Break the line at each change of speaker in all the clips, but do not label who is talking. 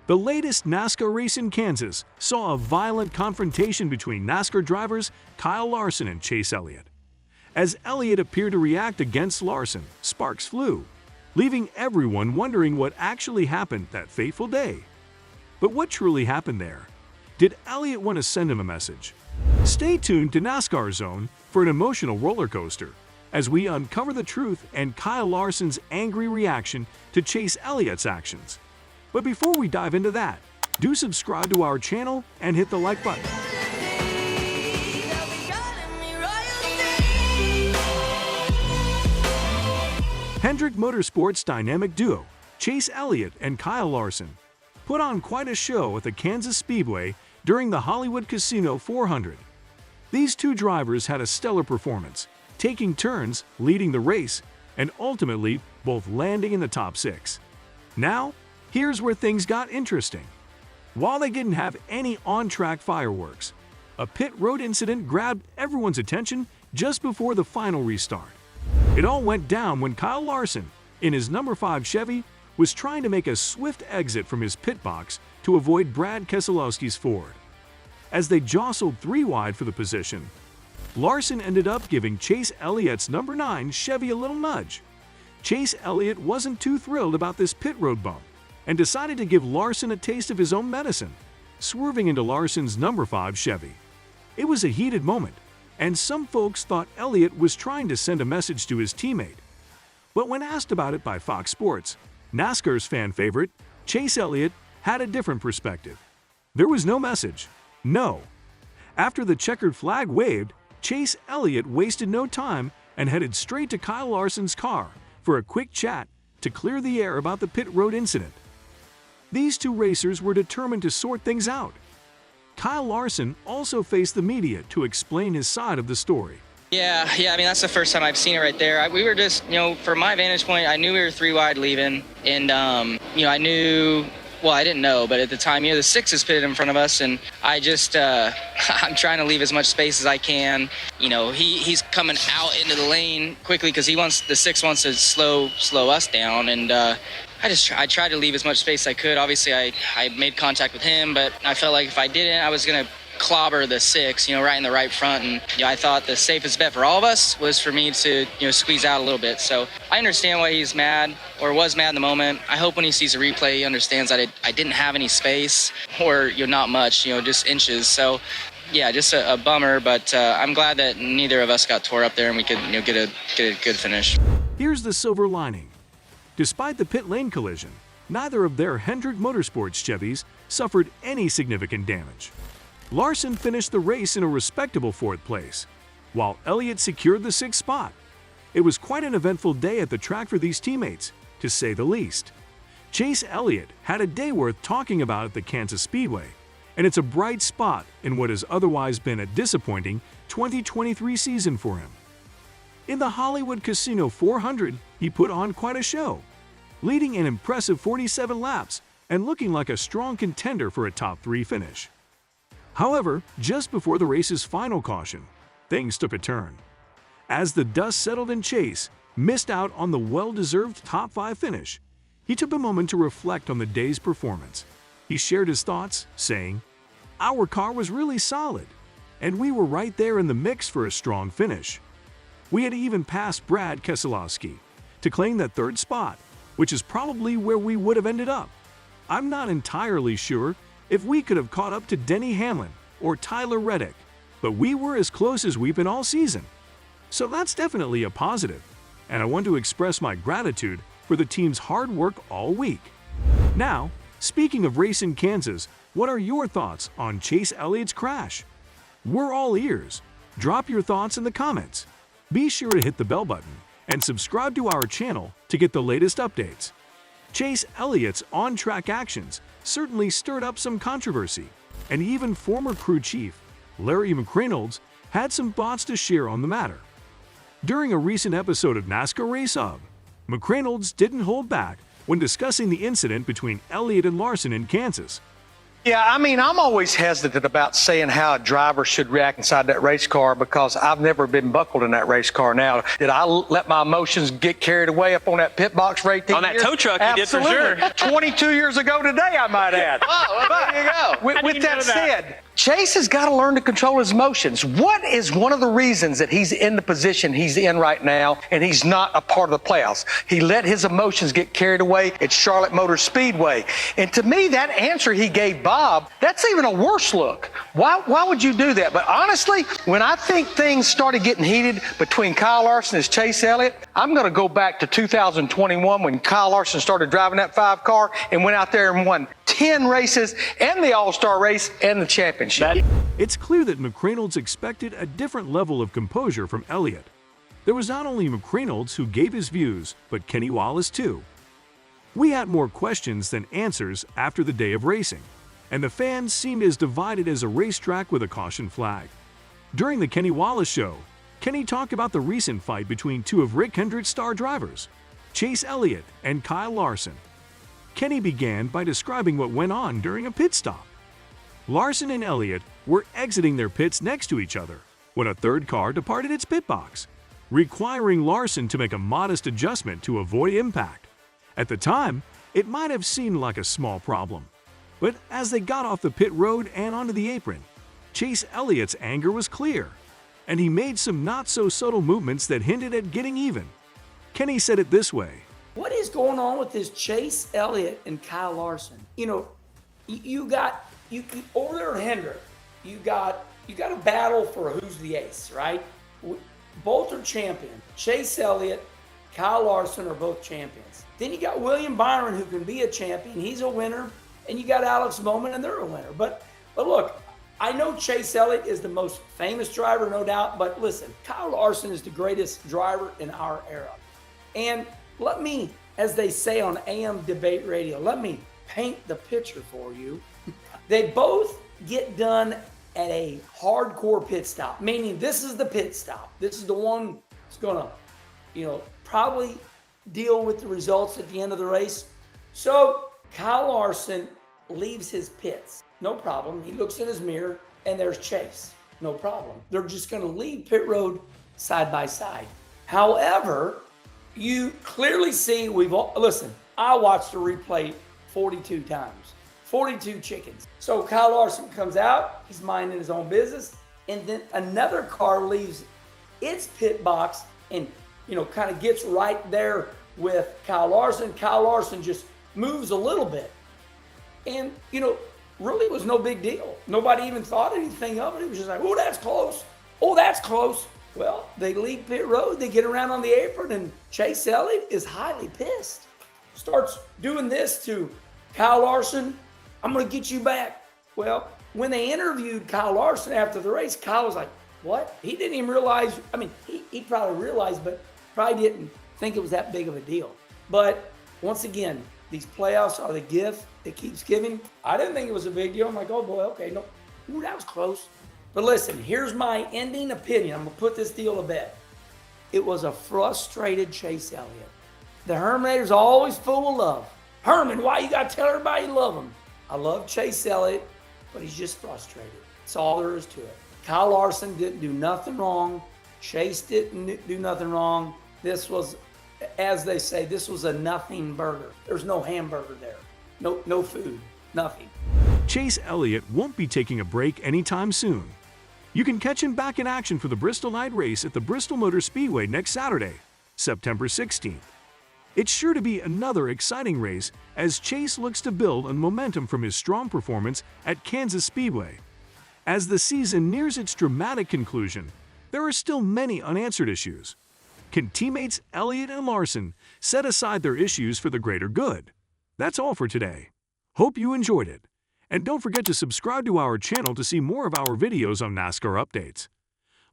The latest NASCAR race in Kansas saw a violent confrontation between NASCAR drivers Kyle Larson and Chase Elliott. As Elliott appeared to react against Larson, sparks flew, leaving everyone wondering what actually happened that fateful day. But what truly happened there? Did Elliott want to send him a message? Stay tuned to NASCAR Zone for an emotional roller coaster as we uncover the truth and Kyle Larson's angry reaction to Chase Elliott's actions. But before we dive into that, do subscribe to our channel and hit the like button. Hendrick Motorsports dynamic duo, Chase Elliott and Kyle Larson, put on quite a show at the Kansas Speedway during the Hollywood Casino 400. These two drivers had a stellar performance, taking turns, leading the race, and ultimately both landing in the top 6. Now, here's where things got interesting. While they didn't have any on-track fireworks, a pit road incident grabbed everyone's attention just before the final restart. It all went down when Kyle Larson, in his number 5 Chevy, was trying to make a swift exit from his pit box to avoid Brad Keselowski's Ford. As they jostled 3 wide for the position, Larson ended up giving Chase Elliott's number 9 Chevy a little nudge. Chase Elliott wasn't too thrilled about this pit road bump and decided to give Larson a taste of his own medicine, swerving into Larson's number 5 Chevy. It was a heated moment, and some folks thought Elliott was trying to send a message to his teammate. But when asked about it by Fox Sports, NASCAR's fan favorite, Chase Elliott, had a different perspective. There was no message. No. After the checkered flag waved, Chase Elliott wasted no time and headed straight to Kyle Larson's car for a quick chat to clear the air about the pit road incident. These two racers were determined to sort things out. Kyle Larson also faced the media to explain his side of the story.
Yeah, I mean, that's the first time I've seen it right there. We were just, from my vantage point, I knew we were 3 wide leaving, and, I knew, well, I didn't know, but at the time, the 6 is pitted in front of us, and I just, I'm trying to leave as much space as I can. He's coming out into the lane quickly because the 6 wants to slow us down, and I tried to leave as much space as I could. Obviously, I made contact with him, but I felt like if I didn't, I was going to clobber the 6, right in the right front. And I thought the safest bet for all of us was for me to, squeeze out a little bit. So I understand why he's mad or was mad in the moment. I hope when he sees a replay, he understands that I didn't have any space or, not much, just inches. So yeah, just a bummer, but I'm glad that neither of us got tore up there and we could, get a good finish.
Here's the silver lining. Despite the pit lane collision, neither of their Hendrick Motorsports Chevys suffered any significant damage. Larson finished the race in a respectable 4th place, while Elliott secured the 6th spot. It was quite an eventful day at the track for these teammates, to say the least. Chase Elliott had a day worth talking about at the Kansas Speedway, and it's a bright spot in what has otherwise been a disappointing 2023 season for him. In the Hollywood Casino 400, he put on quite a show, leading an impressive 47 laps and looking like a strong contender for a top 3 finish. However, just before the race's final caution, things took a turn. As the dust settled and Chase missed out on the well-deserved top 5 finish, he took a moment to reflect on the day's performance. He shared his thoughts, saying, "Our car was really solid, and we were right there in the mix for a strong finish. We had even passed Brad Keselowski to claim that 3rd spot, which is probably where we would have ended up. I'm not entirely sure if we could have caught up to Denny Hamlin or Tyler Reddick, but we were as close as we've been all season. So that's definitely a positive, and I want to express my gratitude for the team's hard work all week." Now, speaking of race in Kansas, what are your thoughts on Chase Elliott's crash? We're all ears. Drop your thoughts in the comments. Be sure to hit the bell button and subscribe to our channel to get the latest updates. Chase Elliott's on-track actions certainly stirred up some controversy, and even former crew chief Larry McReynolds had some thoughts to share on the matter. During a recent episode of NASCAR Race Hub, McReynolds didn't hold back when discussing the incident between Elliott and Larson in Kansas.
Yeah, I mean, I'm always hesitant about saying how a driver should react inside that race car because I've never been buckled in that race car. Now, did I let my emotions get carried away up on that pit box for 18
On that
years?
tow truck, you did for
Absolutely.
sure.
22 years ago today, I might add.
Oh, well, there you go.
With that said, Chase has got to learn to control his emotions. What is one of the reasons that he's in the position he's in right now and he's not a part of the playoffs? He let his emotions get carried away at Charlotte Motor Speedway. And to me, that answer he gave Bob, that's even a worse look. Why would you do that? But honestly, when I think things started getting heated between Kyle Larson and Chase Elliott, I'm going to go back to 2021 when Kyle Larson started driving that 5 car and went out there and won 10 races and the All-Star race and the championship.
It's clear that McReynolds expected a different level of composure from Elliott. There was not only McReynolds who gave his views, but Kenny Wallace too. We had more questions than answers after the day of racing, and the fans seemed as divided as a racetrack with a caution flag. During the Kenny Wallace show, Kenny talked about the recent fight between 2 of Rick Hendrick's star drivers, Chase Elliott and Kyle Larson. Kenny began by describing what went on during a pit stop. Larson and Elliott were exiting their pits next to each other when a third car departed its pit box, requiring Larson to make a modest adjustment to avoid impact. At the time, it might have seemed like a small problem, but as they got off the pit road and onto the apron, Chase Elliott's anger was clear, and he made some not-so-subtle movements that hinted at getting even. Kenny said it this way:
"What is going on with this Chase Elliott and Kyle Larson? You know, you over there at Hendrick, you got a battle for who's the ace, right? Both are champions. Chase Elliott, Kyle Larson are both champions. Then you got William Byron, who can be a champion. He's a winner. And you got Alex Bowman, and they're a winner. But look, I know Chase Elliott is the most famous driver, no doubt. But listen, Kyle Larson is the greatest driver in our era. And let me, as they say on AM debate radio, let me paint the picture for you. They both get done at a hardcore pit stop, meaning this is the pit stop. This is the one that's going to, probably deal with the results at the end of the race. So Kyle Larson leaves his pits. No problem. He looks in his mirror and there's Chase. No problem. They're just going to leave pit road side by side. However, you clearly see listen, I watched the replay 42 times. 42 chickens. So Kyle Larson comes out, he's minding his own business, and then another car leaves its pit box and, kind of gets right there with Kyle Larson. Kyle Larson just moves a little bit. And, really was no big deal. Nobody even thought anything of it. It was just like, oh, that's close. Oh, that's close. Well, they leave pit road, they get around on the apron, and Chase Elliott is highly pissed. Starts doing this to Kyle Larson. I'm going to get you back. Well, when they interviewed Kyle Larson after the race, Kyle was like, what? He didn't even realize. I mean, he probably realized, but probably didn't think it was that big of a deal. But once again, these playoffs are the gift that keeps giving. I didn't think it was a big deal. I'm like, oh boy, okay, no, ooh, that was close. But listen, here's my ending opinion. I'm going to put this deal to bed. It was a frustrated Chase Elliott. The Herminator's always full of love. Herman, why you got to tell everybody you love him? I love Chase Elliott, but he's just frustrated. That's all there is to it. Kyle Larson didn't do nothing wrong. Chase didn't do nothing wrong. This was, as they say, this was a nothing burger. There's no hamburger there. No food, nothing.
Chase Elliott won't be taking a break anytime soon. You can catch him back in action for the Bristol Night Race at the Bristol Motor Speedway next Saturday, September 16th. It's sure to be another exciting race as Chase looks to build on momentum from his strong performance at Kansas Speedway. As the season nears its dramatic conclusion, there are still many unanswered issues. Can teammates Elliott and Larson set aside their issues for the greater good? That's all for today. Hope you enjoyed it. And don't forget to subscribe to our channel to see more of our videos on NASCAR updates.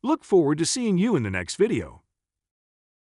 Look forward to seeing you in the next video.